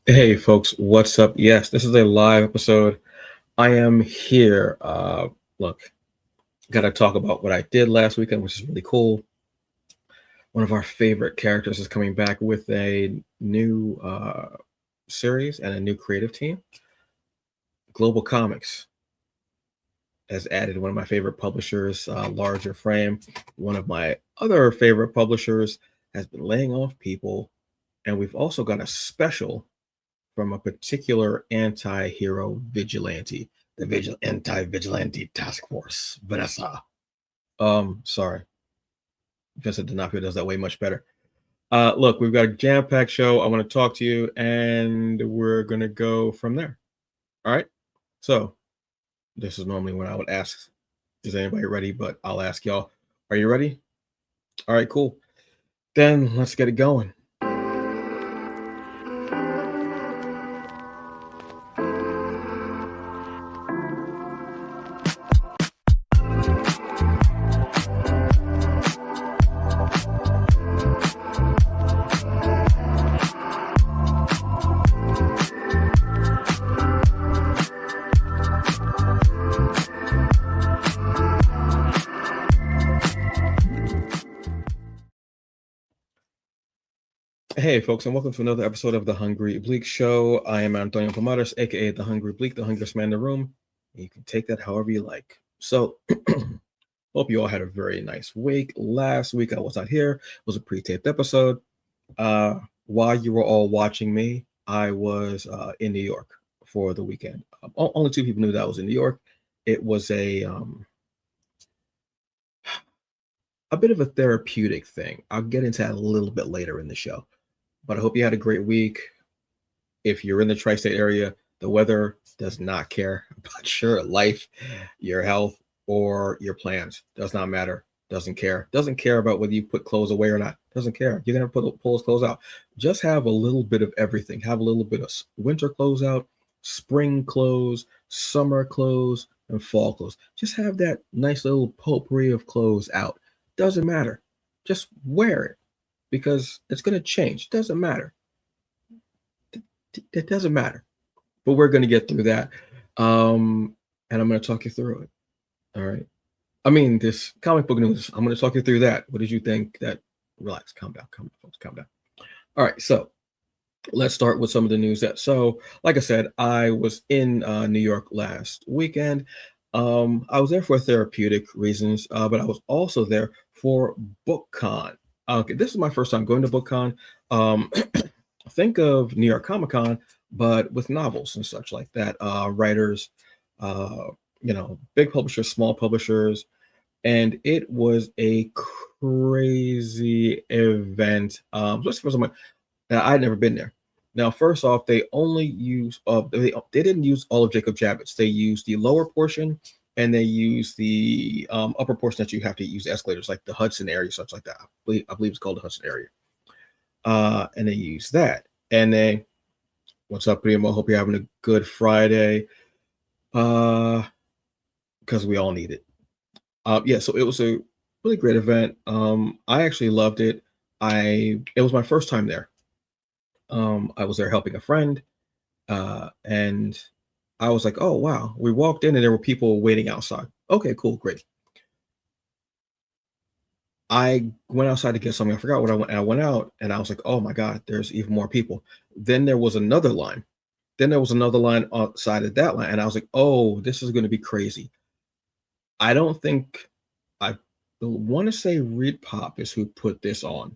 Hey folks, what's up? Yes, this is a live episode. I am here. Look, got to talk about what I did last weekend, which is really cool. One of our favorite characters is coming back with a new series and a new creative team. Global Comics has added one of my favorite publishers, Larger Frame. One of my other favorite publishers has been laying off people, and we've also got a special from a particular anti-hero vigilante, the anti-vigilante task force, Vanessa. Sorry, Vincent D'Onofrio does that way much better. Look, we've got a jam-packed show. I want to talk to you, and we're gonna go from there. All right. So this is normally when I would ask, "Is anybody ready?" But I'll ask y'all, "Are you ready?" All right, cool. Then let's get it going. Hey, folks, and welcome to another episode of The Hungry Bleak Show. I am Antonio Pomares, aka The Hungry Bleak, the hungriest man in the room. You can take that however you like. So, hope you all had a very nice week. Last week I was not here. It was a pre-taped episode. While you were all watching me, I was in New York for the weekend. Only two people knew that I was in New York. It was a bit of a therapeutic thing. I'll get into that a little bit later in the show. But I hope you had a great week. If you're in the tri-state area, the weather does not care about your life, your health, or your plans. Does not matter. Doesn't care. Doesn't care about whether you put clothes away or not. Doesn't care. You're gonna pull those clothes out. Just have a little bit of everything. Have a little bit of winter clothes out, spring clothes, summer clothes, and fall clothes. Just have that nice little potpourri of clothes out. Doesn't matter. Just wear it because it's gonna change. Doesn't matter. It doesn't matter. But we're going to get through that. And I'm going to talk you through it. All right. I mean, this comic book news, I'm going to talk you through that. What did you think? Relax, calm down, folks, calm down. All right. So let's start with some of the news like I said, I was in New York last weekend. I was there for therapeutic reasons, but I was also there for BookCon. Okay, this is my first time going to BookCon. Um, think of New York Comic Con, but with novels and such like that. Writers, uh, big publishers, small publishers, and it was a crazy event. Just for someone that I'd never been there. Now, first off, they only use they didn't use all of Jacob Javits. They used the lower portion, and they used the upper portion that you have to use escalators, like the Hudson area, such like that. I believe it's called the Hudson area. And they use that. And they, what's up, Primo? Hope you're having a good Friday. Because we all need it. Yeah, so it was a really great event. I actually loved it. It was my first time there. I was there helping a friend, and I was like, oh wow. We walked in and there were people waiting outside. Okay, cool, great. I went outside to get something. I forgot what I went. And I went out and I was like, oh my God, there's even more people. Then there was another line. Then there was another line outside of that line. And I was like, oh, this is going to be crazy. I don't think I want to say Reed Pop is who put this on.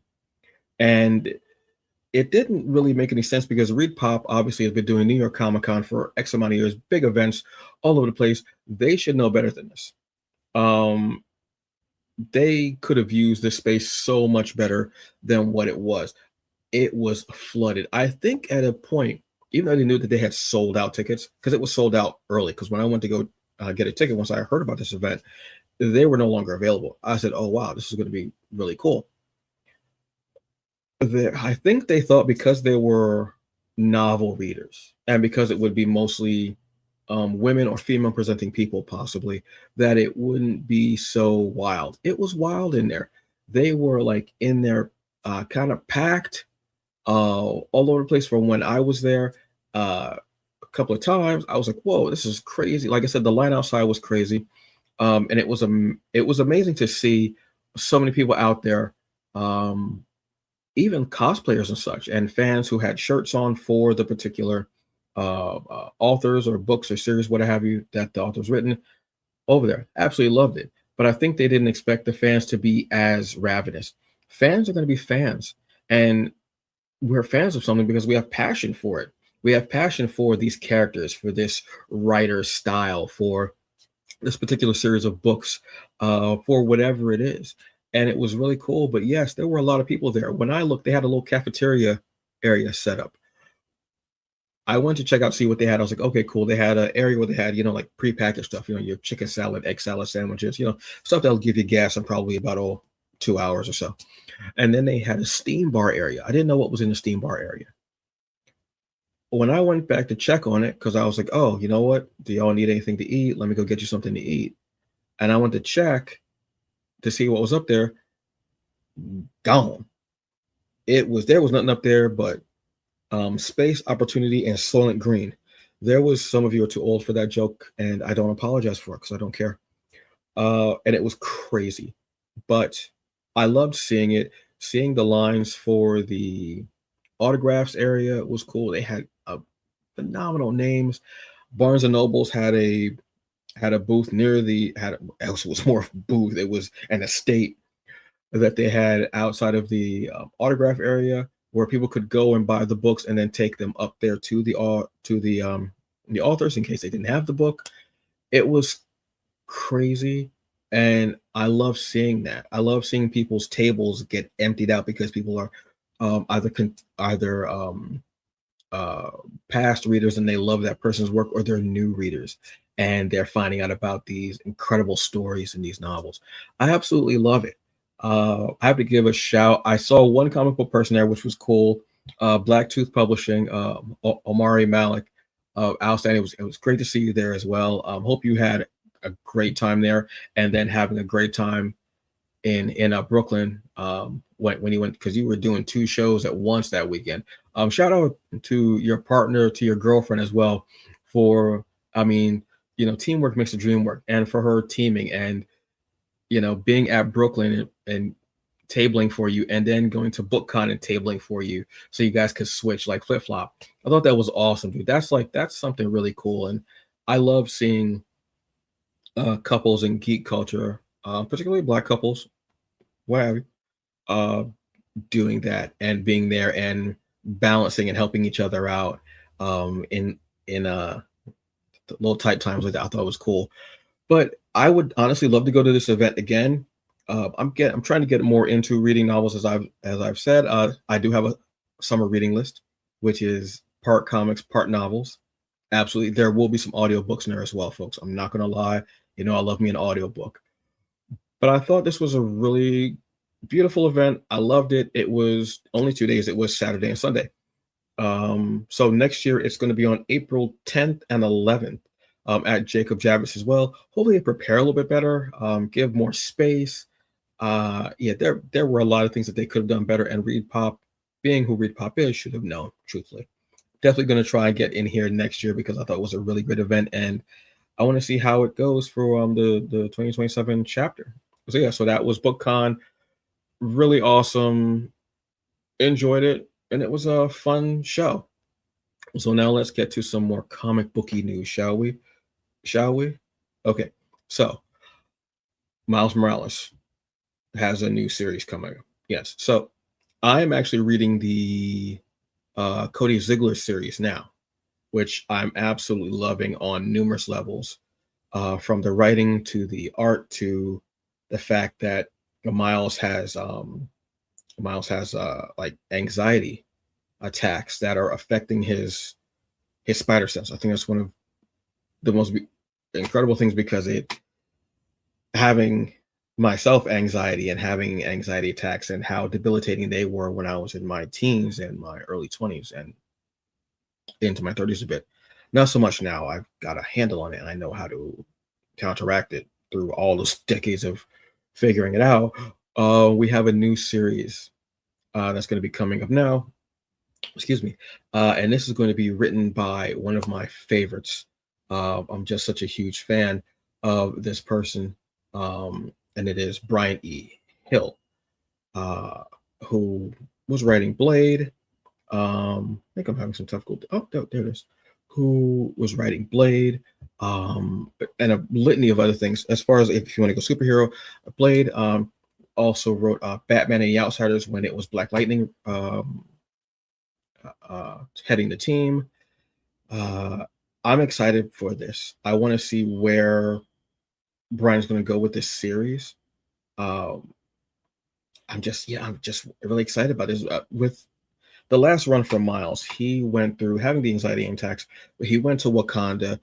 And it didn't really make any sense because Reed Pop obviously has been doing New York Comic Con for X amount of years, big events all over the place. They should know better than this. Um, they could have used this space so much better than what it was. It was flooded. I think at a point, even though they knew that they had sold out tickets, because it was sold out early. Because when I went to go get a ticket, once I heard about this event, they were no longer available. I said, "Oh wow, this is going to be really cool." I think they thought because they were novel readers and because it would be mostly women or female presenting people, possibly, that it wouldn't be so wild. It was wild in there. They were like in there, kind of packed, all over the place from when I was there. A couple of times, I was like, "Whoa, this is crazy!" Like I said, the line outside was crazy, and it was amazing to see so many people out there, um, even cosplayers and such, and fans who had shirts on for the particular authors or books or series, what have you, that the author's written over there. Absolutely loved it. But I think they didn't expect the fans to be as ravenous. Fans are going to be fans. And we're fans of something because we have passion for it. We have passion for these characters, for this writer's style, for this particular series of books, for whatever it is. And it was really cool. But yes, there were a lot of people there. When I looked, they had a little cafeteria area set up. I went to check out, see what they had. I was like, okay, cool. They had an area where they had, like prepackaged stuff, your chicken salad, egg salad sandwiches, stuff that'll give you gas in probably about 2 hours or so. And then they had a steam bar area. I didn't know what was in the steam bar area. When I went back to check on it, because I was like, oh, you know what? Do y'all need anything to eat? Let me go get you something to eat. And I went to check to see what was up there. Gone. There was nothing up there but space, opportunity, and Soylent Green. There was some of you are too old for that joke, and I don't apologize for it because I don't care. And it was crazy, but I loved seeing it. Seeing the lines for the autographs area was cool. They had phenomenal names. Barnes and Nobles had a booth near the had it was more of a booth. It was an estate that they had outside of the autograph area where people could go and buy the books and then take them up there to the authors in case they didn't have the book. It was crazy, and I love seeing that. I love seeing people's tables get emptied out because people are either uh, past readers and they love that person's work, or they're new readers and they're finding out about these incredible stories in these novels. I absolutely love it. I have to give a shout. I saw one comic book person there, which was cool. Black Tooth Publishing, Omari Malik, outstanding. It was great to see you there as well. Hope you had a great time there, and then having a great time in Brooklyn, when you went, because you were doing two shows at once that weekend. Shout out to your partner, to your girlfriend as well, for I mean, teamwork makes the dream work, and for her teaming and being at Brooklyn and tabling for you, and then going to BookCon and tabling for you, so you guys could switch like flip flop. I thought that was awesome, dude. That's something really cool, and I love seeing couples in geek culture, particularly Black couples, what have you, uh, doing that and being there and balancing and helping each other out, in little tight times like that. I thought it was cool. But I would honestly love to go to this event again. I'm trying to get more into reading novels, as I've said. I do have a summer reading list, which is part comics, part novels. Absolutely, there will be some audiobooks in there as well, folks. I'm not gonna lie. I love me an audiobook. But I thought this was a really beautiful event. I loved it. It was only 2 days. It was Saturday and Sunday. So next year it's going to be on April 10th and 11th, at Jacob Javits as well. Hopefully they prepare a little bit better, give more space. Yeah, there were a lot of things that they could have done better, and Reed Pop, being who Reed Pop is, should have known, truthfully. Definitely going to try and get in here next year because I thought it was a really great event, and I want to see how it goes for the 2027 chapter. So yeah, so that was BookCon. Really awesome. Enjoyed it, and it was a fun show. So now let's get to some more comic booky news, shall we? Shall we? Okay. So Miles Morales has a new series coming. Yes. So I am actually reading the Cody Ziegler series now, which I'm absolutely loving on numerous levels, from the writing to the art to the fact that Miles has like anxiety attacks that are affecting his spider sense. I think that's one of the most incredible things, because it having myself anxiety and having anxiety attacks, and how debilitating they were when I was in my teens and my early 20s and into my 30s a bit. Not so much now. I've got a handle on it and I know how to counteract it through all those decades of figuring it out. We have a new series that's going to be coming up now. Excuse me. And this is going to be written by one of my favorites. I'm just such a huge fan of this person, and it is Brian E. Hill, uh, who was writing Blade. I think I'm having some tough gold. Oh, there it is. Who was writing Blade, and a litany of other things. As far as if you want to go superhero, Blade also wrote Batman and the Outsiders when it was Black Lightning heading the team. Uh, I'm excited for this. I want to see where Brian's going to go with this series. Um, I'm just really excited about this. With the last run for Miles, he went through having the anxiety attacks, but he went to Wakanda.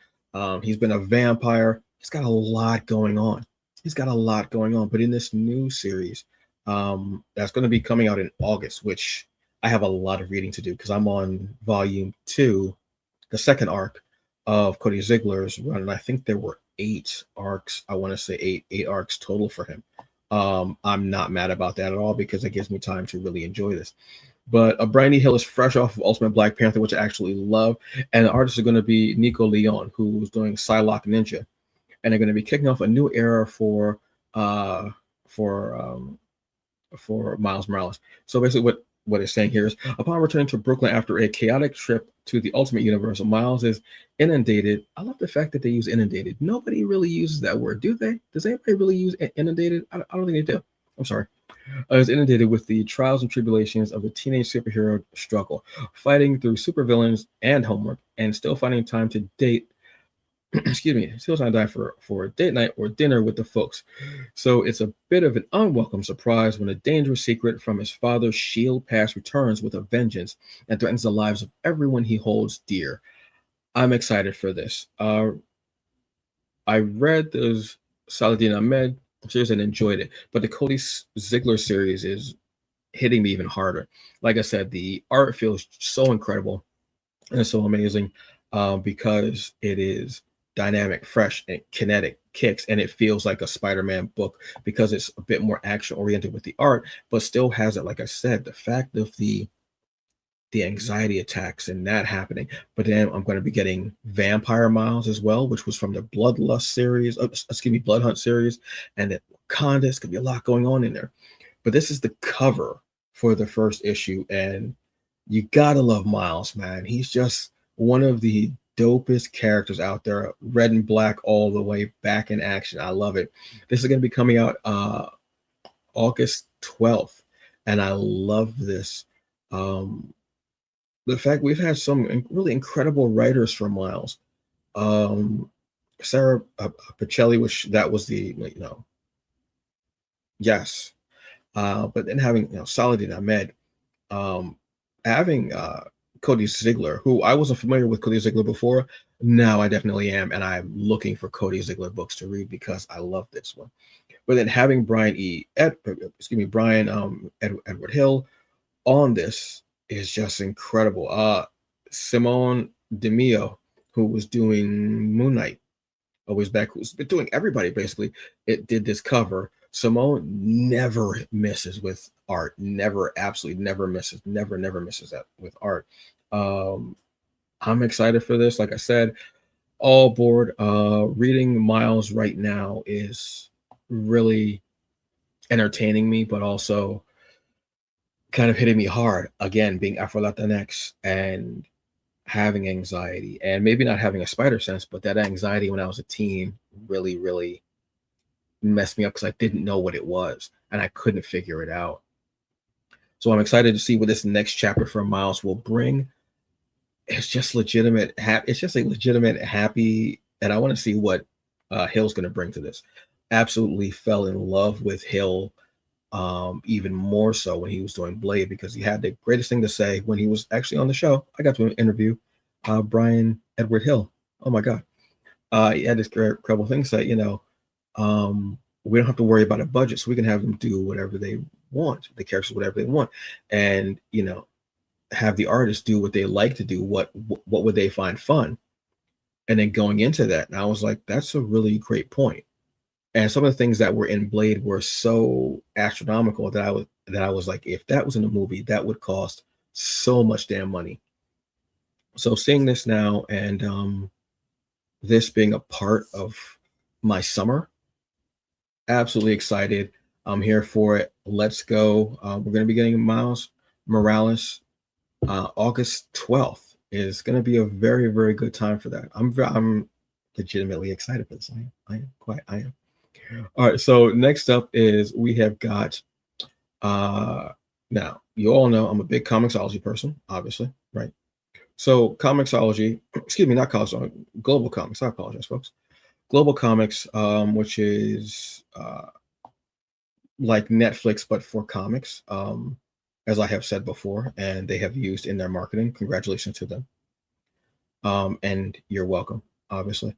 He's been a vampire. He's got a lot going on. He's got a lot going on. But in this new series, that's going to be coming out in August, which I have a lot of reading to do because I'm on volume 2, the second arc of Cody Ziegler's run, and I think there were 8 arcs. I want to say eight arcs total for him. I'm not mad about that at all because it gives me time to really enjoy this. But Brian E. Hill is fresh off of Ultimate Black Panther, which I actually love, and the artist is going to be Nico Leon, who's doing Psylocke Ninja, and they're going to be kicking off a new era uh, for um, for Miles Morales. So basically, what it's saying here is, upon returning to Brooklyn after a chaotic trip to the Ultimate Universe, Miles is inundated. I love the fact that they use inundated. Nobody really uses that word, do they? Does anybody really use inundated? I don't think they do. I'm sorry. Is inundated with the trials and tribulations of the teenage superhero struggle, fighting through supervillains and homework, and still finding time to date. Excuse me, still trying to die for a date night or dinner with the folks. So it's a bit of an unwelcome surprise when a dangerous secret from his father's shield past returns with a vengeance and threatens the lives of everyone he holds dear. I'm excited for this. I read those Saladin Ahmed series and enjoyed it, but the Cody Ziegler series is hitting me even harder. Like I said, the art feels so incredible and so amazing because it is dynamic, fresh, and kinetic kicks, and it feels like a Spider-Man book because it's a bit more action oriented with the art, but still has it. Like I said, the fact of the anxiety attacks and that happening. But then I'm going to be getting Vampire Miles as well, which was from the Bloodlust series, excuse me, Blood Hunt series, and that Wakanda. It's going to be a lot going on in there. But this is the cover for the first issue, and you gotta love Miles, man. He's just one of the dopest characters out there. Red and black all the way back in action. I love it. This is going to be coming out August 12th, and I love this. The fact we've had some really incredible writers for Miles. Sarah Pacelli, which that was the yes, but then having Saladin Ahmed, um, having Cody Ziegler, who I wasn't familiar with Cody Ziegler before. Now I definitely am, and I'm looking for Cody Ziegler books to read because I love this one. But then having Brian Edward Hill on this is just incredible. Simone DeMio, who was doing Moon Knight, always back, who's been doing everybody basically. It did this cover. Simone never misses with art. Never, absolutely never misses. Never misses that with art. I'm excited for this. Like I said, all board. Reading Miles right now is really entertaining me, but also kind of hitting me hard. Again, being Afro Latinx and having anxiety, and maybe not having a spider sense, but that anxiety when I was a teen really messed me up because I didn't know what it was and I couldn't figure it out. So I'm excited to see what this next chapter for Miles will bring. It's just legitimate. It's just a legitimate happy, and I want to see what Hill's going to bring to this. Absolutely fell in love with Hill, even more so when he was doing Blade because he had the greatest thing to say when he was actually on the show. I got to interview Brian Edward Hill. Oh my God. He had this incredible thing to say, we don't have to worry about a budget, so we can have them do whatever they want, the characters, whatever they want. And, have the artists do what they like to do. What would they find fun? And then going into that, and I was like, that's a really great point. And some of the things that were in Blade were so astronomical that I was like, if that was in a movie, that would cost so much damn money. So seeing this now and this being a part of my summer, absolutely excited. I'm here for it. Let's go. We're going to be getting Miles Morales August 12th. Is going to be a very, very good time for that. I'm legitimately excited for this. I am. All right. So next up is we have got now you all know I'm a big comicsology person, obviously, right? So comicsology, excuse me, not comicsology, global comics. I apologize, folks. Global comics, which is like Netflix but for comics, as I have said before, and they have used in their marketing. Congratulations to them, and you're welcome. Obviously,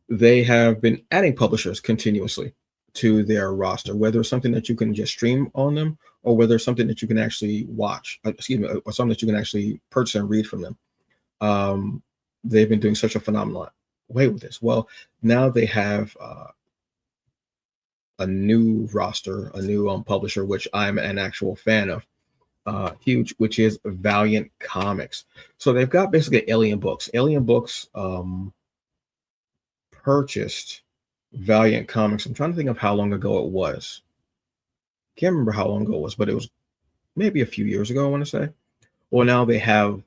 they have been adding publishers continuously to their roster, whether it's something that you can just stream on them, or whether it's something that you can actually watch. Excuse me, or something that you can actually purchase and read from them. Um, they've been doing such a phenomenal way with this. Well, now they have a new roster, a new publisher, which I'm an actual fan of, huge, which is Valiant Comics. So they've got basically Alien Books. Alien Books purchased Valiant Comics. I'm trying to think of how long ago it was. Can't remember how long ago it was, but it was maybe a few years ago, I want to say. Well, now they have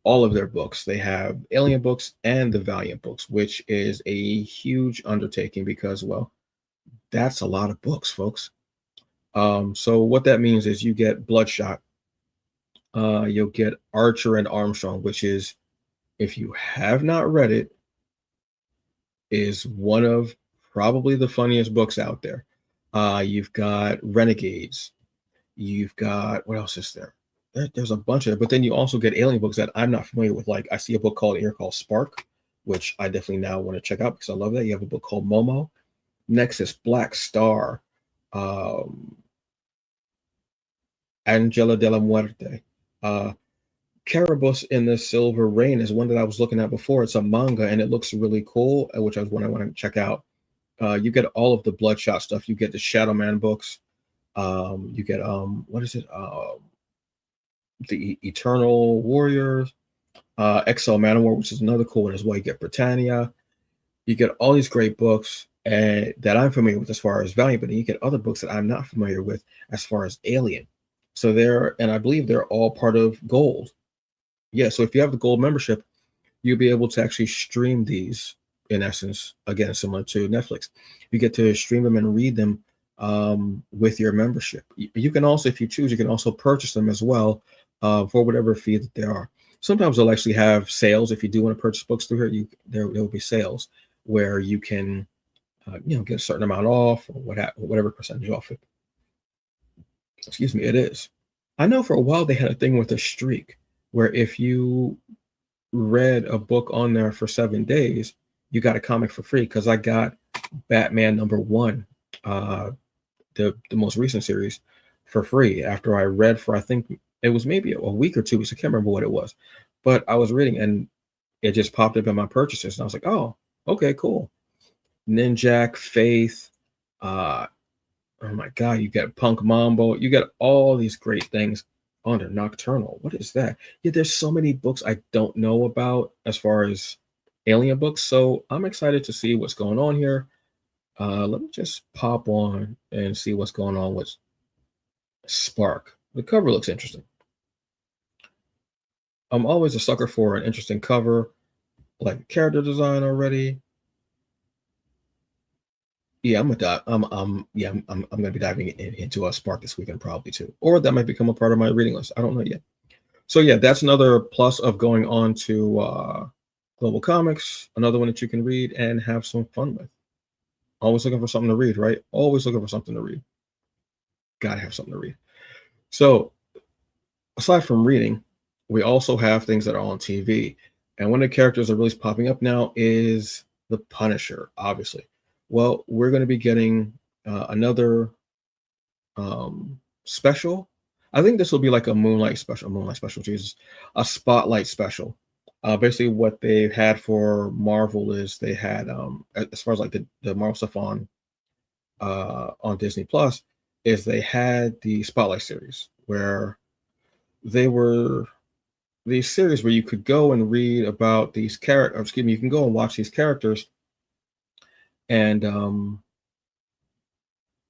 all of their books. They have Alien Books and the Valiant Books, which is a huge undertaking because, well, that's a lot of books, folks. So what that means is you get Bloodshot, you'll get Archer and Armstrong, which is, if you have not read it, is one of probably the funniest books out there. You've got Renegades. You've got, what else is there? There's a bunch of it, but then you also get alien books that I'm not familiar with. Like I see a book called here called Spark, which I definitely now want to check out because I love that. You have a book called Momo. Next is Black Star, Angela de la Muerte. Carabus in the Silver Rain is one that I was looking at before. It's a manga and it looks really cool, which I want to check out. You get all of the Bloodshot stuff. You get the Shadow Man books. You get what is it? The Eternal Warriors, XL Manowar, which is another cool one as well. You get Britannia. You get all these great books that I'm familiar with as far as Valiant, but then you get other books that I'm not familiar with as far as Alien. So and I believe they're all part of Gold. Yeah, so if you have the Gold membership, you'll be able to actually stream these in essence, again, similar to Netflix. You get to stream them and read them with your membership. You can also, if you choose, you can also purchase them as well for whatever fee that there are. Sometimes they'll actually have sales. If you do want to purchase books through here, there will be sales where you can, get a certain amount off or whatever percentage off it. Excuse me, it is. I know for a while they had a thing with a streak where if you read a book on there for 7 days, you got a comic for free. Because I got Batman #1, the most recent series, for free after I read for, I think it was maybe a week or 2 weeks. I can't remember what it was, but I was reading and it just popped up in my purchases, and I was like, oh, okay, cool. Ninjak, Faith, oh my God, you get Punk Mambo, you get all these great things under Nocturnal. What is that? Yeah, there's so many books I don't know about as far as Alien books, so I'm excited to see what's going on here. Let me just pop on and see what's going on with Spark. The cover looks interesting. I'm always a sucker for an interesting cover, like character design already. Yeah, I'm gonna dive. I'm gonna be diving into a Spark this weekend probably too, or that might become a part of my reading list. I don't know yet. So yeah, that's another plus of going on to Global Comics. Another one that you can read and have some fun with. Always looking for something to read, right? Always looking for something to read. Gotta have something to read. So aside from reading, we also have things that are on TV. And one of the characters that really is popping up now is the Punisher, obviously. Well, we're going to be getting another special. I think this will be like a Moonlight special, Jesus, a Spotlight special. Basically, what they've had for Marvel is they had, as far as like the Marvel stuff on Disney Plus, is they had the Spotlight series where they were these series where you could go and read about these characters. Excuse me, you can go and watch these characters, and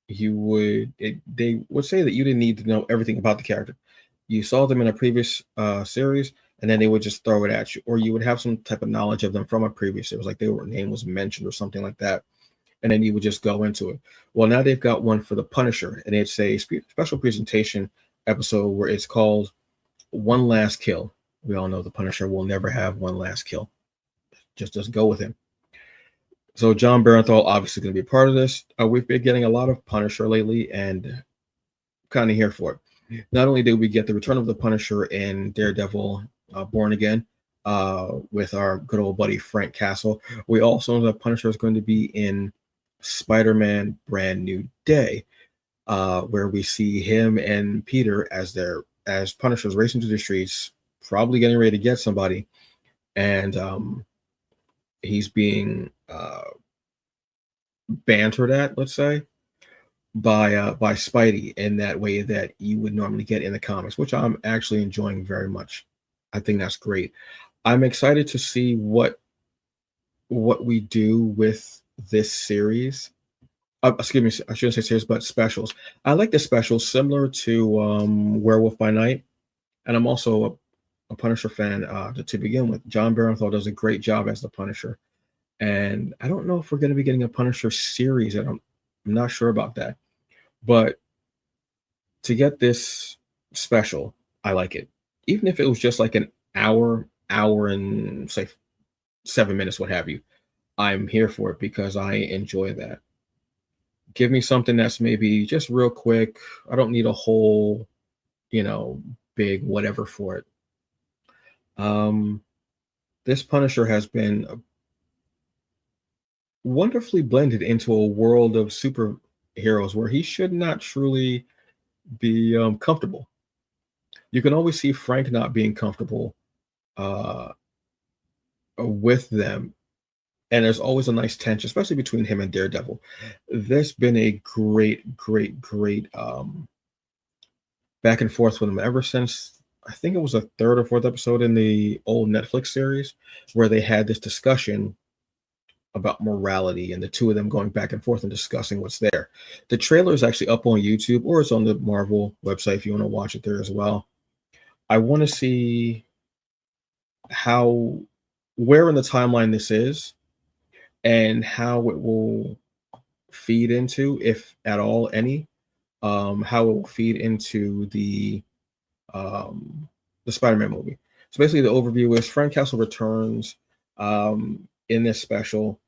they would say that you didn't need to know everything about the character. You saw them in a previous series, and then they would just throw it at you, or you would have some type of knowledge of them from a previous series, like their name was mentioned or something like that, and then you would just go into it. Well, now they've got one for the Punisher, and it's a special presentation episode where it's called One Last Kill. We all know the Punisher will never have one last kill. Just doesn't go with him. So John Barenthal obviously going to be a part of this. We've been getting a lot of Punisher lately, and kind of here for it. Not only did we get the return of the Punisher in Daredevil Born Again with our good old buddy Frank Castle, we also know that Punisher is going to be in Spider-Man Brand New Day, where we see him and Peter as Punishers racing through the streets, probably getting ready to get somebody, and he's being bantered at, let's say, by Spidey in that way that you would normally get in the comics, which I'm actually enjoying very much. I think that's great. I'm excited to see what we do with this series. Excuse me, I shouldn't say series, but specials. I like the specials similar to Werewolf by Night, and I'm also a Punisher fan to begin with. John Barenthal does a great job as the Punisher, and I don't know if we're going to be getting a Punisher series. I'm not sure about that, but to get this special, I like it. Even if it was just like an hour and say 7 minutes, what have you, I'm here for it because I enjoy that. Give me something that's maybe just real quick. I don't need a whole, big whatever for it. This Punisher has been wonderfully blended into a world of superheroes where he should not truly be comfortable. You can always see Frank not being comfortable uh, with them, and there's always a nice tension, especially between him and Daredevil. There's been a great back and forth with him ever since I think it was a third or fourth episode in the old Netflix series where they had this discussion about morality and the two of them going back and forth and discussing what's there. The trailer is actually up on YouTube or it's on the Marvel website if you want to watch it there as well. I want to see where in the timeline this is and how it will feed into, if at all any, how it will feed into the Spider-Man movie. So basically, the overview is Frank Castle returns in this special.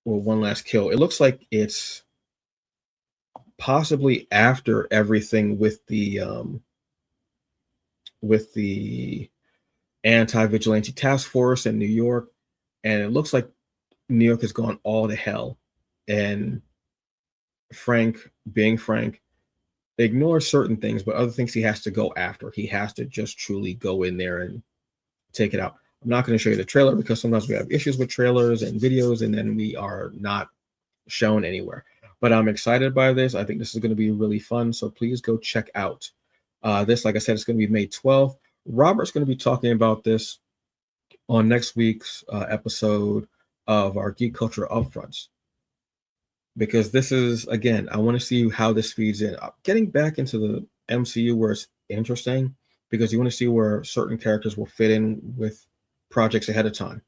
One last kill. It looks like it's possibly after everything with the anti-vigilante task force in New York, and it looks like New York has gone all to hell, and Frank, being Frank, ignores certain things, but other things he has to go after. He has to just truly go in there and take it out. I'm not going to show you the trailer because sometimes we have issues with trailers and videos, and then we are not shown anywhere. But I'm excited by this. I think this is going to be really fun. So please go check out this. Like I said, it's going to be May 12th. Robert's going to be talking about this on next week's episode of our Geek Culture Upfronts. Because this is, again, I want to see how this feeds in. Getting back into the MCU where it's interesting, because you want to see where certain characters will fit in with projects ahead of time,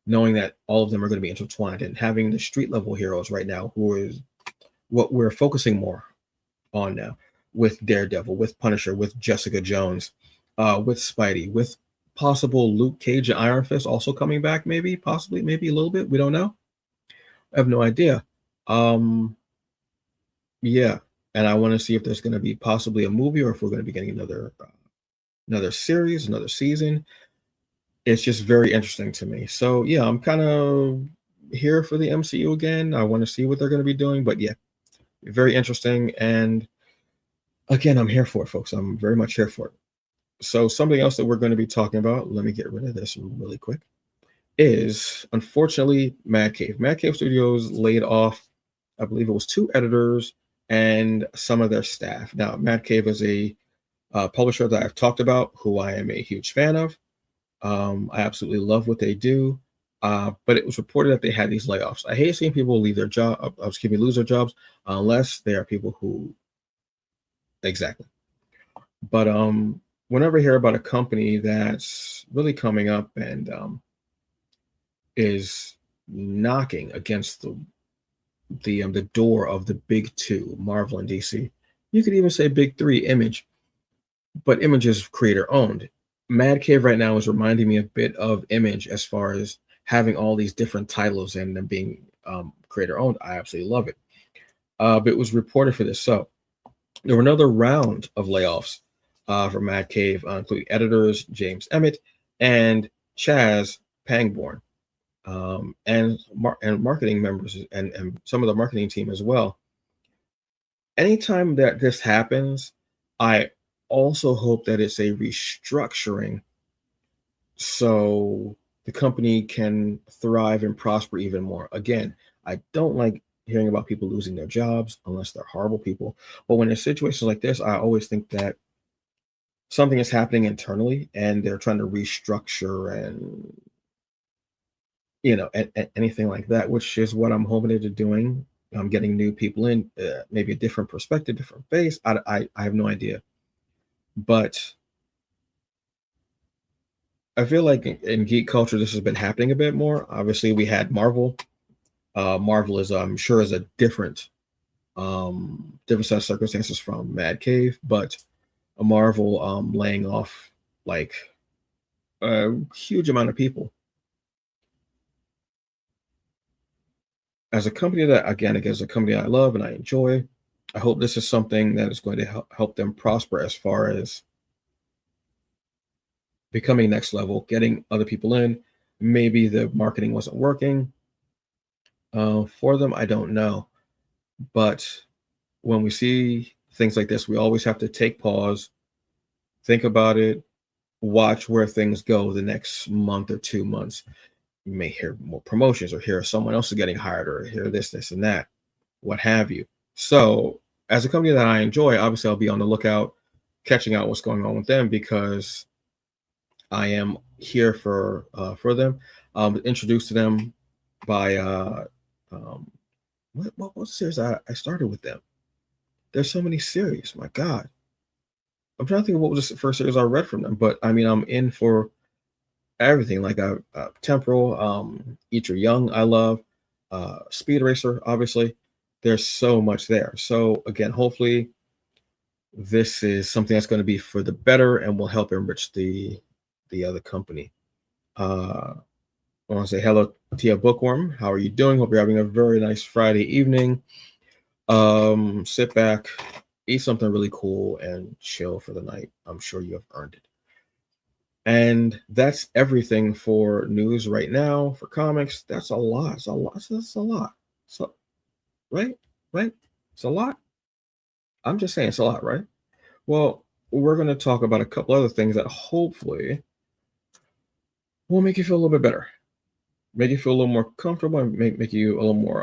knowing that all of them are going to be intertwined, and having the street level heroes right now, who is what we're focusing more on now, with Daredevil, with Punisher, with Jessica Jones, with Spidey, with possible Luke Cage and Iron Fist also coming back, possibly a little bit. We don't know. I have no idea. Yeah, and I want to see if there's going to be possibly a movie or if we're going to be getting another series, another season. It's just very interesting to me. So yeah, I'm kind of here for the MCU again. I want to see what they're going to be doing, but yeah, very interesting. And again, I'm here for it, folks. I'm very much here for it. So something else that we're going to be talking about, let me get rid of this really quick, is unfortunately Mad Cave. Mad Cave Studios laid off, I believe it was 2 editors and some of their staff. Now, Mad Cave is a Publisher that I've talked about, who I am a huge fan of. I absolutely love what they do. But it was reported that they had these layoffs. I hate seeing people leave their job, excuse me, lose their jobs, unless they are people who exactly. But whenever I hear about a company that's really coming up and is knocking against the door of the big two, Marvel and DC, you could even say big three, Image, but Image is creator owned. Mad Cave right now is reminding me a bit of Image as far as having all these different titles and them being creator owned. I absolutely love it. But it was reported for this. So there were another round of layoffs for Mad Cave, including editors James Emmett and Chaz Pangborn, and marketing members and some of the marketing team as well. Anytime that this happens, I also hope that it's a restructuring so the company can thrive and prosper even more. Again, I don't like hearing about people losing their jobs unless they're horrible people. But when there's situations like this, I always think that something is happening internally and they're trying to restructure and anything like that, which is what I'm hoping they're doing. I'm getting new people in, maybe a different perspective, different face. I have no idea, but I feel like in geek culture, this has been happening a bit more. Obviously, we had Marvel. Marvel is, I'm sure, is a different set of circumstances from Mad Cave, but a Marvel laying off like a huge amount of people. As a company that, again, as a company I love and I enjoy, I hope this is something that is going to help them prosper as far as becoming next level, getting other people in. Maybe the marketing wasn't working for them. I don't know. But when we see things like this, we always have to take pause, think about it, watch where things go the next month or 2 months. You may hear more promotions or hear someone else is getting hired or hear this, and that, what have you. So, as a company that I enjoy, obviously I'll be on the lookout, catching out what's going on with them because I am here for them. Introduced to them by um, what series I started with them. There's so many series. My God, I'm trying to think of what was the first series I read from them. But I mean, I'm in for everything. Like Temporal, Eat Your Young, I love. Speed Racer, obviously. There's so much there. So again, hopefully, this is something that's going to be for the better and will help enrich the other company. I want to say hello, Tia Bookworm. How are you doing? Hope you're having a very nice Friday evening. Sit back, eat something really cool, and chill for the night. I'm sure you have earned it. And that's everything for news right now. For comics, that's a lot. It's a lot. That's a lot. So, right, right. It's a lot. I'm just saying it's a lot, right? Well, we're going to talk about a couple other things that hopefully will make you feel a little bit better, make you feel a little more comfortable, and make you a little more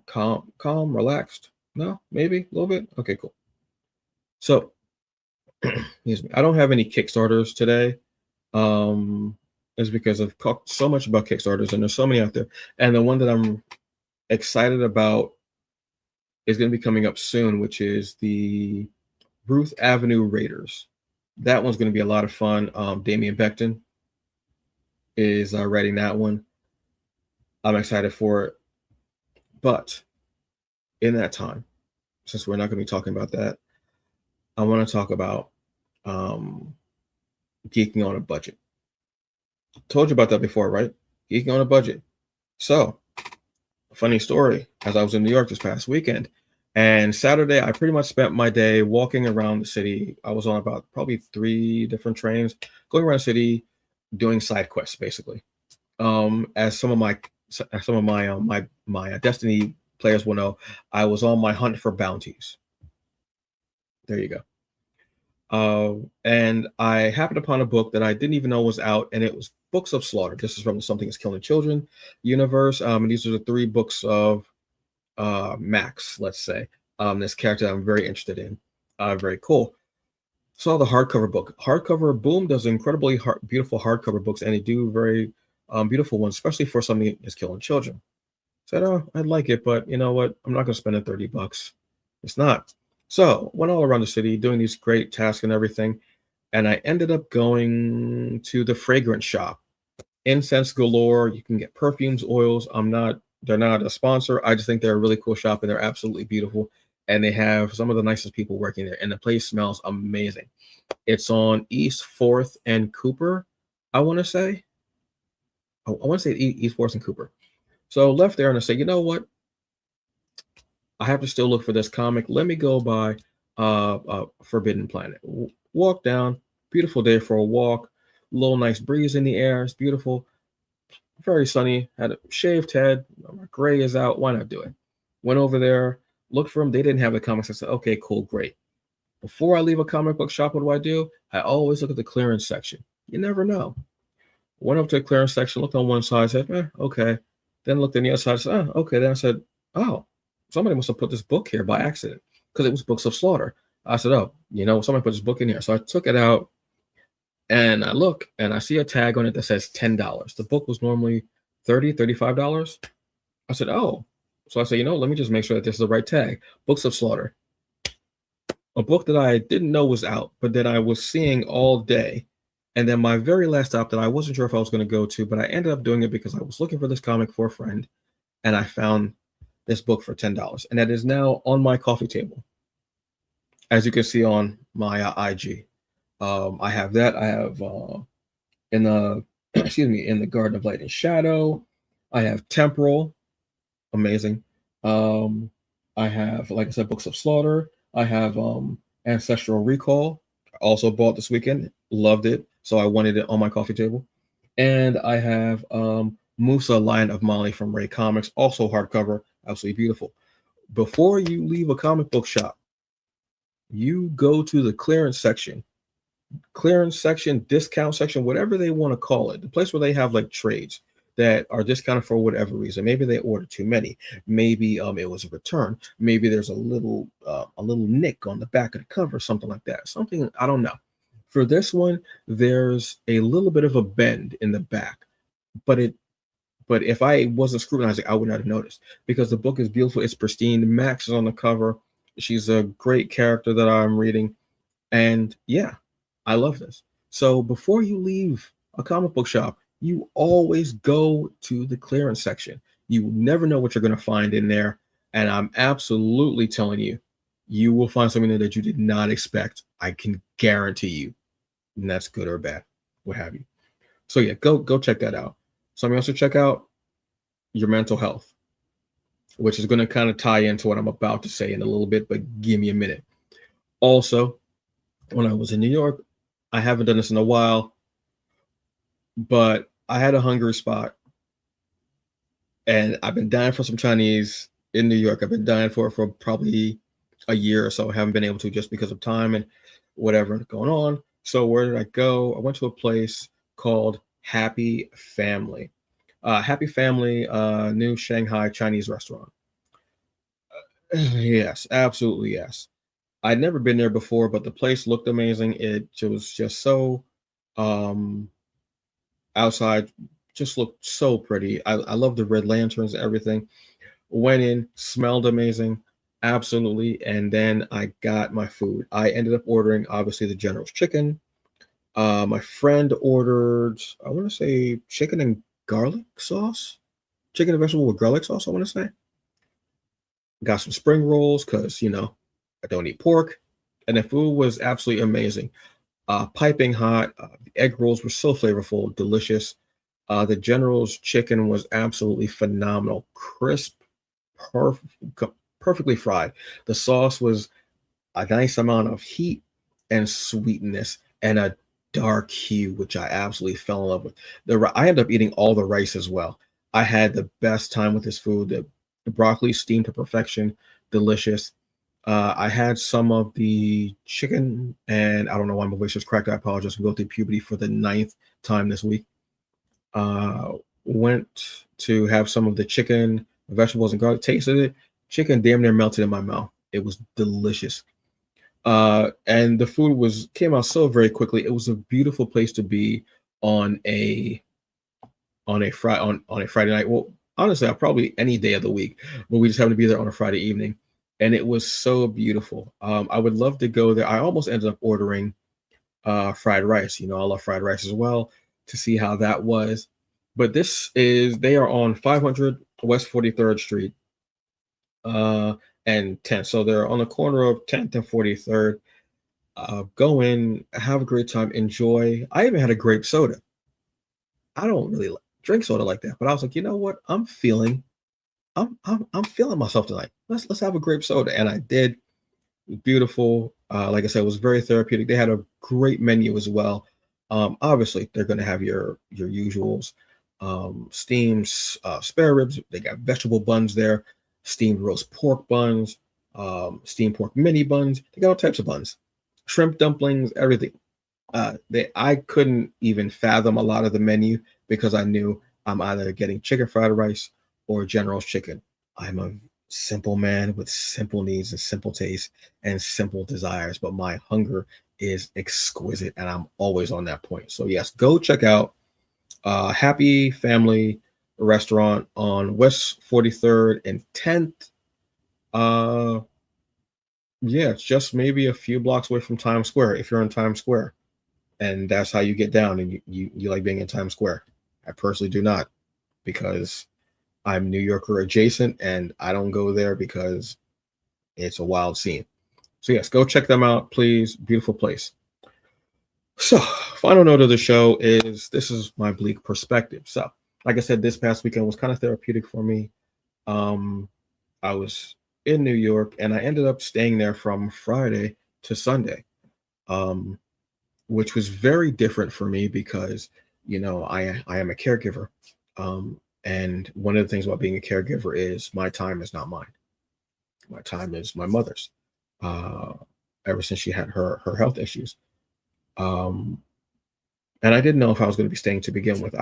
calm, relaxed. No, maybe a little bit. Okay, cool. So, excuse me. I don't have any Kickstarters today. Is because I've talked so much about Kickstarters and there's so many out there. And the one that I'm excited about is going to be coming up soon, which is the Ruth Avenue Raiders. That one's going to be a lot of fun. Damian Becton is writing that one. I'm excited for it. But in that time, since we're not going to be talking about that, I want to talk about geeking on a budget. Told you about that before, right? Geeking on a budget. So, funny story, as I was in New York this past weekend, and Saturday, I pretty much spent my day walking around the city. I was on about probably 3 different trains, going around the city, doing side quests, basically. As some of my Destiny players will know, I was on my hunt for bounties. There you go. And I happened upon a book that I didn't even know was out, and it was Books of Slaughter. This is from the Something is Killing Children universe. And these are the 3 books of Max, let's say. This character I'm very interested in. Very cool. Saw the hardcover book. Hardcover Boom does incredibly beautiful hardcover books, and they do very beautiful ones, especially for something that's killing children. Said, oh, I'd like it, but you know what? I'm not going to spend the $30. It's not. So went all around the city doing these great tasks and everything, and I ended up going to the fragrance shop. Incense galore. You can get perfumes, oils. They're not a sponsor. I just think they're a really cool shop and they're absolutely beautiful. And they have some of the nicest people working there. And the place smells amazing. It's on East 4th and Cooper, I want to say. I want to say East 4th and Cooper. So left there and I said, you know what? I have to still look for this comic. Let me go by Forbidden Planet. Walk down. Beautiful day for a walk. Little nice breeze in the air. It's beautiful. Very sunny. Had a shaved head. My gray is out. Why not do it? Went over there. Looked for them. They didn't have the comics. I said, okay, cool, great. Before I leave a comic book shop, what do? I always look at the clearance section. You never know. Went up to the clearance section, looked on one side, said, okay. Then looked on the other side, said, oh, okay. Then I said, oh, somebody must have put this book here by accident because it was Books of Slaughter. I said, oh, somebody put this book in here. So I took it out and I look and I see a tag on it that says $10. The book was normally $30, $35. I said, oh. So I said, let me just make sure that this is the right tag. Books of Slaughter. A book that I didn't know was out, but that I was seeing all day. And then my very last stop that I wasn't sure if I was going to go to, but I ended up doing it because I was looking for this comic for a friend and I found this book for $10. And that is now on my coffee table. As you can see on my IG. I have that. I have in the in the Garden of Light and Shadow. I have Temporal, amazing. I have, like I said, Books of Slaughter. I have Ancestral Recall. Also bought this weekend, loved it, so I wanted it on my coffee table. And I have Musa, Lion of Mali from Ray Comics, also hardcover, absolutely beautiful. Before you leave a comic book shop, you go to the clearance section, discount section, whatever they want to call it, the place where they have like trades that are discounted for whatever reason. Maybe they ordered too many. Maybe it was a return. Maybe there's a little nick on the back of the cover, something like that. Something, I don't know. For this one, there's a little bit of a bend in the back, but if I wasn't scrutinizing, I would not have noticed because the book is beautiful. It's pristine. Max is on the cover. She's a great character that I'm reading. And yeah, I love this. So before you leave a comic book shop, you always go to the clearance section. You never know what you're going to find in there. And I'm absolutely telling you, you will find something there that you did not expect. I can guarantee you. And that's good or bad, what have you. So yeah, go check that out. Something else to check out, your mental health, which is going to kind of tie into what I'm about to say in a little bit, but give me a minute. Also, when I was in New York, I haven't done this in a while, but I had a hungry spot and I've been dying for some Chinese in New York. I've been dying for it for probably a year or so. I haven't been able to just because of time and whatever going on. So where did I go? I went to a place called Happy Family. Happy Family, new Shanghai Chinese restaurant. Yes, absolutely yes. I'd never been there before, but the place looked amazing. It was just so outside, just looked so pretty. I love the red lanterns and everything. Went in, smelled amazing, absolutely. And then I got my food. I ended up ordering, obviously, the General's chicken. My friend ordered, I want to say, chicken and garlic sauce, chicken and vegetable with garlic sauce, I want to say. Got some spring rolls because, I don't eat pork. And the food was absolutely amazing. Piping hot. The egg rolls were so flavorful, delicious. The General's chicken was absolutely phenomenal, crisp, perfectly fried. The sauce was a nice amount of heat and sweetness and a dark hue, which I absolutely fell in love with. I ended up eating all the rice as well. I had the best time with this food. The broccoli steamed to perfection, delicious. I had some of the chicken, and I don't know why my voice is cracked. I apologize. I'm going through puberty for the 9th time this week. Went to have some of the chicken, vegetables, and garlic. Tasted it. Chicken damn near melted in my mouth. It was delicious. And the food was came out so very quickly. It was a beautiful place to be on a on a Friday night. Well, honestly, probably any day of the week, but we just happened to be there on a Friday evening, and it was so beautiful. I would love to go there. I almost ended up ordering fried rice. You know, I love fried rice as well, to see how that was. But they are on 500 West 43rd Street uh, and 10th. So they're on the corner of 10th and 43rd. Go in, have a great time, enjoy. I even had a grape soda. I don't really drink soda like that, but I was like, you know what? I'm feeling myself tonight. Let's have a grape soda, and I did. Beautiful. Like I said, it was very therapeutic. They had a great menu as well. Obviously, they're going to have your usuals, steamed spare ribs. They got vegetable buns there, steamed roast pork buns, steamed pork mini buns. They got all types of buns, shrimp dumplings, everything. They I couldn't even fathom a lot of the menu because I knew I'm either getting chicken fried rice or General's chicken. I'm a simple man with simple needs and simple tastes and simple desires, but my hunger is exquisite and I'm always on that point. So yes, go check out Happy Family Restaurant on West 43rd and 10th. Uh yeah, it's just maybe a few blocks away from Times Square if you're in Times Square. And that's how you get down and you like being in Times Square. I personally do not because I'm New Yorker adjacent and I don't go there because it's a wild scene. So yes, go check them out, please. Beautiful place. So, final note of the show is this is my bleak perspective. So, like I said, this past weekend was kind of therapeutic for me. Um, I was in New York and I ended up staying there from Friday to Sunday, um, which was very different for me because, you know, I am a caregiver. And one of the things about being a caregiver is my time is not mine. My time is my mother's. Uh, ever since she had her health issues. Um, and I didn't know if I was going to be staying to begin with.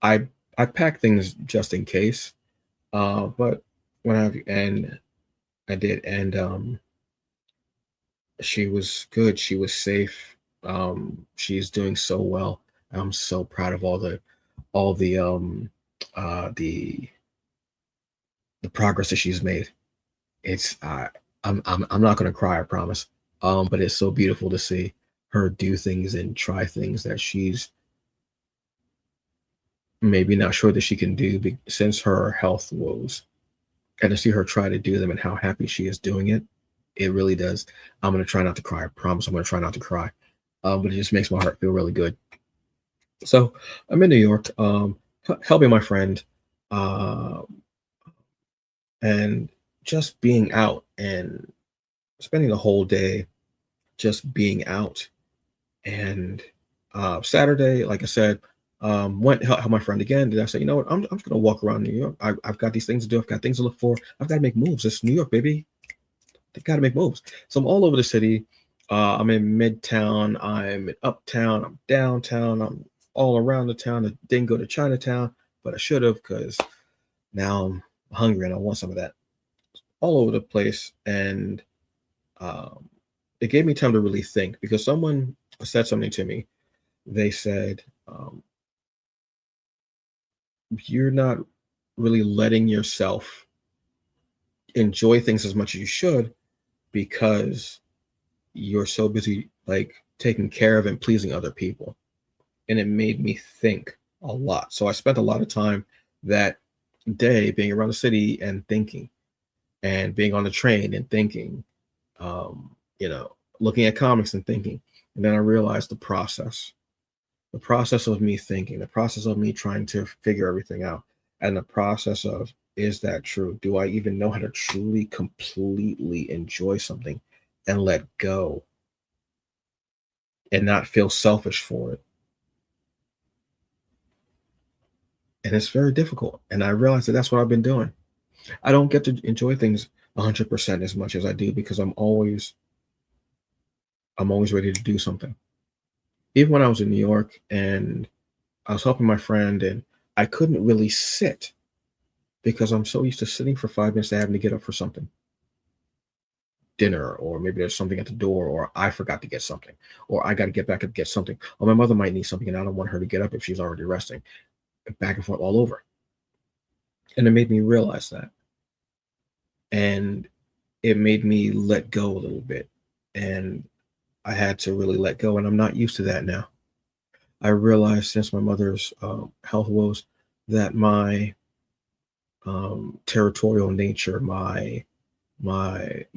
I I packed things just in case. But when I did, and she was good. She was safe. She's doing so well. I'm so proud of all uh the the progress that she's made. It's I'm not gonna cry, I promise. But it's so beautiful to see her do things and try things that she's maybe not sure that she can do since her health woes. And to see her try to do them and how happy she is doing it, it really does. I'm gonna try not to cry. I promise I'm gonna try not to cry. But it just makes my heart feel really good. So I'm in New York, helping my friend, uh, and just being out and spending the whole day just being out. And Saturday, like I said, went help my friend again. Did I say, you know what? I'm just gonna walk around New York. I've got these things to do. I've got things to look for. I've got to make moves. It's New York, baby. They got to make moves. So I'm all over the city. I'm in Midtown. I'm in Uptown. I'm downtown. I'm all around the town. I didn't go to Chinatown, but I should have because now I'm hungry and I want some of that. All over the place, and um, it gave me time to really think because someone said something to me. They said, "You're not really letting yourself enjoy things as much as you should because you're so busy like taking care of and pleasing other people." And it made me think a lot. So I spent a lot of time that day being around the city and thinking, and being on the train and thinking, you know, looking at comics and thinking. And then I realized the process of me thinking, the process of me trying to figure everything out, and the process of, is that true? Do I even know how to truly, completely enjoy something and let go and not feel selfish for it? And it's very difficult. And I realized that that's what I've been doing. I don't get to enjoy things 100% as much as I do because I'm always ready to do something. Even when I was in New York and I was helping my friend and I couldn't really sit because I'm so used to sitting for 5 minutes to having to get up for something. dinner, or maybe there's something at the door, or I forgot to get something, or I got to get back and get something, or my mother might need something and I don't want her to get up if she's already resting. Back and forth all over. And it made me realize that. And it made me let go a little bit. And I had to really let go. And I'm not used to that now. I realized since my mother's health woes that my territorial nature, my my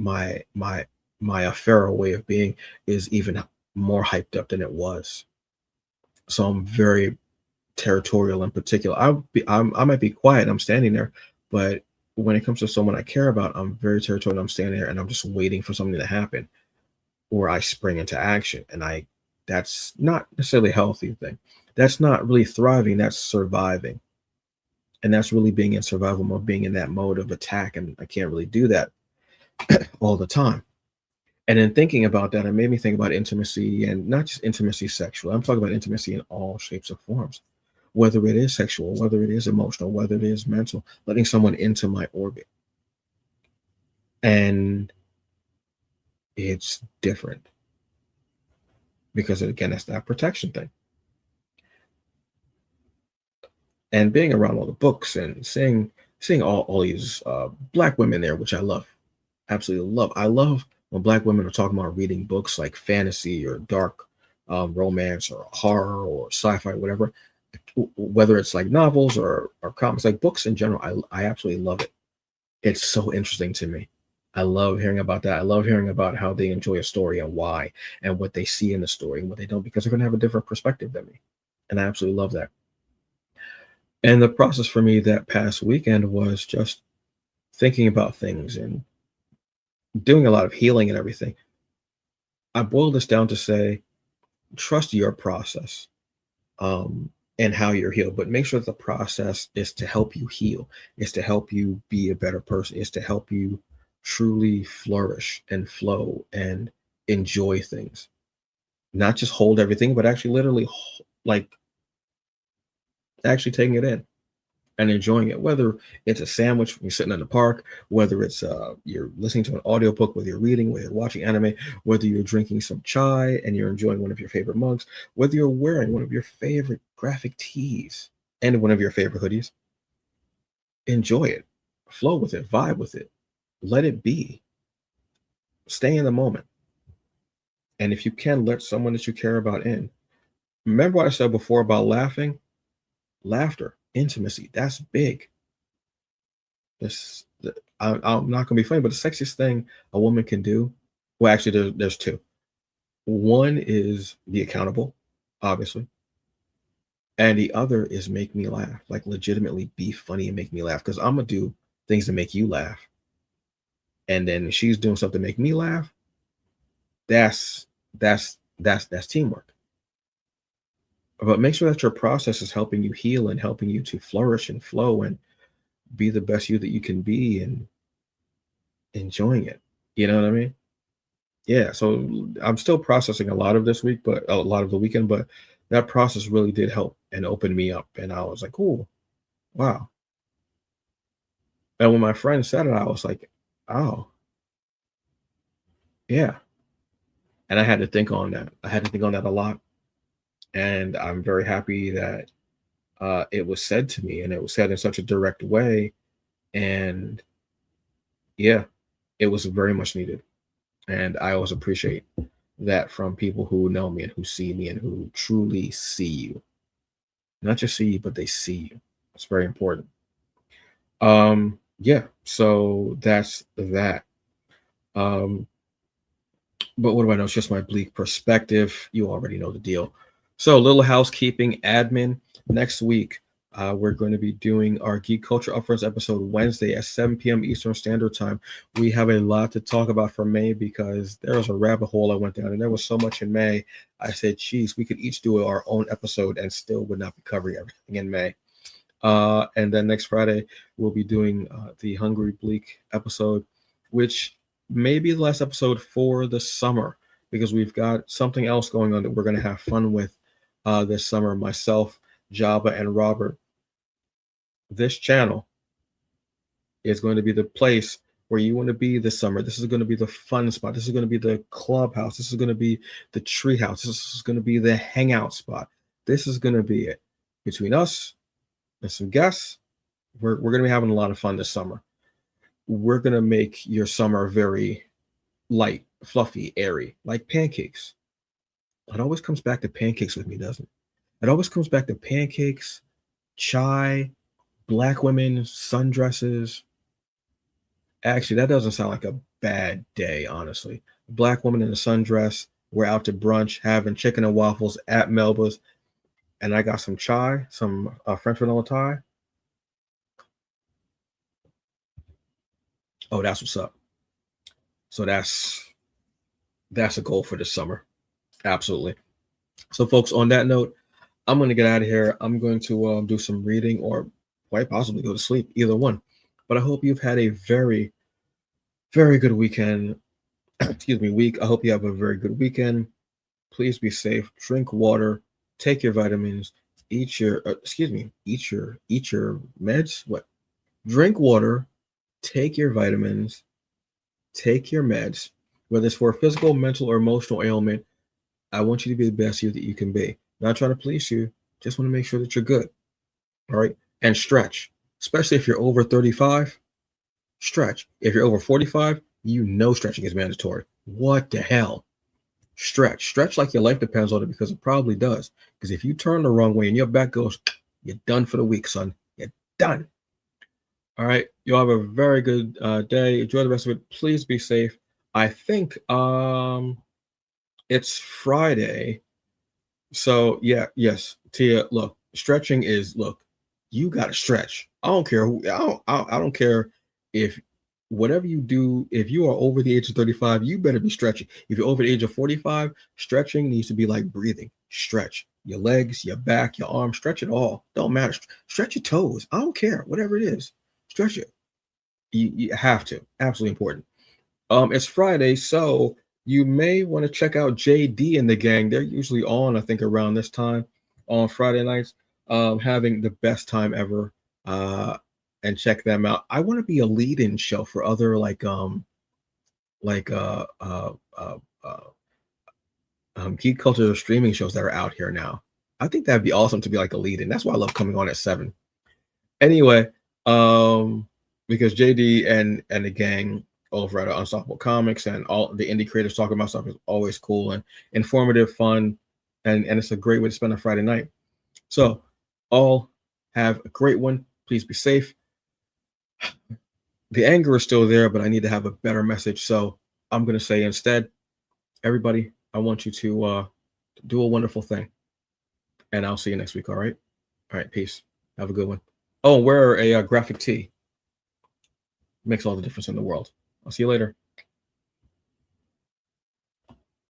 feral way of being is even more hyped up than it was. So I'm very territorial in particular. I might be quiet. I'm standing there, but when it comes to someone I care about, I'm very territorial. I'm standing there and I'm just waiting for something to happen, or I spring into action. And that's not necessarily a healthy thing. That's not really thriving. That's surviving, and that's really being in survival mode, being in that mode of attack. And I can't really do that all the time. And then thinking about that, it made me think about intimacy, and not just intimacy sexual. I'm talking about intimacy in all shapes and forms, whether it is sexual, whether it is emotional, whether it is mental, letting someone into my orbit. And it's different because, again, it's that protection thing. And being around all the books and seeing all these black women there, which I love, absolutely love. I love when black women are talking about reading books like fantasy or dark romance or horror or sci-fi, whatever, whether it's like novels or comics, like books in general. I absolutely love it. It's so interesting to me. I love hearing about that. I love hearing about how they enjoy a story and why, and what they see in the story and what they don't, because they're going to have a different perspective than me. And I absolutely love that. And the process for me that past weekend was just thinking about things and doing a lot of healing and everything. I boiled this down to say, trust your process, and how you're healed, but make sure that the process is to help you heal, is to help you be a better person, is to help you truly flourish and flow and enjoy things. Not just hold everything, but actually literally like actually taking it in and enjoying it, whether it's a sandwich when you're sitting in the park, whether it's you're listening to an audiobook, whether you're reading, whether you're watching anime, whether you're drinking some chai and you're enjoying one of your favorite mugs, whether you're wearing one of your favorite graphic tees and one of your favorite hoodies. Enjoy it, flow with it, vibe with it, let it be, stay in the moment. And if you can, let someone that you care about in. Remember what I said before about laughing? Laughter, intimacy, that's big. This, I'm not gonna be funny, but the sexiest thing a woman can do, well, actually, there's two. One is be accountable, obviously, and the other is make me laugh, like legitimately be funny and make me laugh. Because I'm gonna do things to make you laugh, and then she's doing something to make me laugh. That's teamwork. But make sure that your process is helping you heal and helping you to flourish and flow and be the best you that you can be and enjoying it. You know what I mean? Yeah, so I'm still processing a lot of this week, but a lot of the weekend, but that process really did help and open me up. And I was like, cool, wow. And when my friend said it, I was like, oh, yeah. And I had to think on that. I had to think on that a lot. And I'm very happy that it was said to me, and it was said in such a direct way. And yeah, it was very much needed. And I always appreciate that from people who know me and who see me and who truly see you. Not just see you, but they see you. It's very important. Yeah, so that's that. Um, but what do I know? It's just my bleak perspective. You already know the deal. So, little housekeeping admin. Next week, we're going to be doing our Geek Culture Upfronts episode Wednesday at 7 p.m. Eastern Standard Time. We have a lot to talk about for May because there was a rabbit hole I went down, and there was so much in May. I said, geez, we could each do our own episode and still would not be covering everything in May. And then next Friday, we'll be doing the Hungry Bleak episode, which may be the last episode for the summer because we've got something else going on that we're going to have fun with this summer. Myself, Java, and Robert. This channel is going to be the place where you want to be this summer. This is going to be the fun spot. This is going to be the clubhouse. This is going to be the treehouse. This is going to be the hangout spot. This is going to be it. Between us and some guests, we're going to be having a lot of fun this summer. We're going to make your summer very light, fluffy, airy, like pancakes. It always comes back to pancakes with me, doesn't it? It always comes back to pancakes, chai, black women, sundresses. Actually, that doesn't sound like a bad day, honestly. Black woman in a sundress. We're out to brunch, having chicken and waffles at Melba's, and I got some chai, some French vanilla Thai. Oh, that's what's up. So that's a goal for this summer. Absolutely. So, folks, on that note, I'm going to get out of here. I'm going to do some reading or quite possibly go to sleep, either one. But I hope you've had a very, very good weekend. Excuse me, week. I hope you have a very good weekend. Please be safe. Drink water. Take your vitamins. Eat your meds. What? Drink water. Take your vitamins. Take your meds. Whether it's for a physical, mental, or emotional ailment, I want you to be the best you that you can be. Not trying to please you. Just want to make sure that you're good. All right. And stretch, especially if you're over 35. Stretch. If you're over 45, stretching is mandatory. What the hell? Stretch like your life depends on it, because it probably does. Because if you turn the wrong way and your back goes, you're done for the week, son. You're done. All right. You'll have a very good day. Enjoy the rest of it. Please be safe. I think it's Friday. So yes, Tia, look, stretching is, you got to stretch. I don't care I don't care if whatever you do, if you are over the age of 35, you better be stretching. If you're over the age of 45, stretching needs to be like breathing. Stretch your legs, your back, your arms, stretch it all. Don't matter. Stretch your toes. I don't care. Whatever it is, stretch it. You have to. Absolutely important. It's Friday, so you may want to check out JD and the gang. They're usually on, I think, around this time on Friday nights, having the best time ever. And check them out. I want to be a lead-in show for other geek culture streaming shows that are out here now. I think that'd be awesome to be like a lead-in. That's why I love coming on at 7. Anyway, because JD and the gang over at Unstoppable Comics and all the indie creators talking about stuff is always cool and informative, fun, and it's a great way to spend a Friday night. So all have a great one. Please be safe. The anger is still there, but I need to have a better message. So I'm going to say instead, everybody, I want you to do a wonderful thing. And I'll see you next week. All right. All right. Peace. Have a good one. Oh, wear a graphic tee. Makes all the difference in the world. I'll see you later.